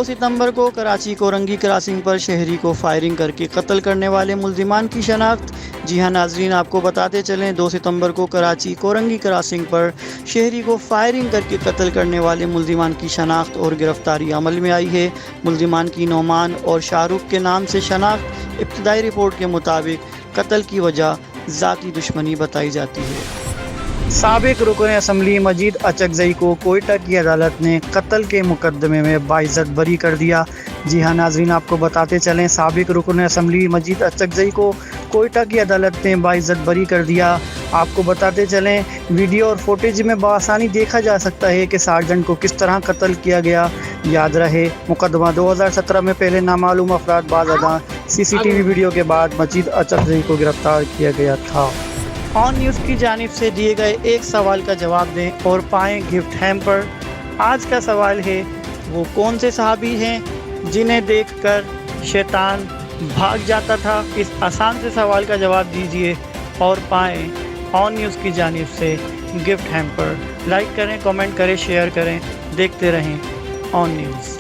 2 ستمبر کو کراچی کورنگی کراسنگ پر شہری کو فائرنگ کر کے قتل کرنے والے ملزمان کی شناخت۔ جی ہاں ناظرین، آپ کو بتاتے چلیں 2 ستمبر کو کراچی کورنگی کراسنگ پر شہری کو فائرنگ کر کے قتل کرنے والے ملزمان کی شناخت اور گرفتاری عمل میں آئی ہے۔ ملزمان کی نعمان اور شاہ رخ کے نام سے شناخت۔ ابتدائی رپورٹ کے مطابق قتل کی وجہ ذاتی دشمنی بتائی جاتی ہے۔ سابق رکن اسمبلی مجید اچکزئی کو کوئٹہ کی عدالت نے قتل کے مقدمے میں باعزت بری کر دیا۔ جی ہاں ناظرین، آپ کو بتاتے چلیں سابق رکن اسمبلی مجید اچکزئی کو کوئٹہ کی عدالت نے باعزت بری کر دیا۔ آپ کو بتاتے چلیں ویڈیو اور فوٹیج میں بآسانی دیکھا جا سکتا ہے کہ سارجنٹ کو کس طرح قتل کیا گیا۔ یاد رہے مقدمہ 2017 میں پہلے نامعلوم افراد باز اداں CCTV ویڈیو کے بعد مجید اچکزئی کو گرفتار کیا گیا تھا۔ آن نیوز کی جانب سے دیے گئے ایک سوال کا جواب دیں اور پائیں گفٹ ہیمپر۔ آج کا سوال ہے، وہ کون سے صحابی ہیں جنہیں دیکھ کر شیطان بھاگ جاتا تھا؟ اس آسان سے سوال کا جواب دیجیے اور پائیں آن نیوز کی جانب سے گفٹ ہیمپر۔ لائک کریں، کمنٹ کریں، شیئر کریں، دیکھتے رہیں آن نیوز۔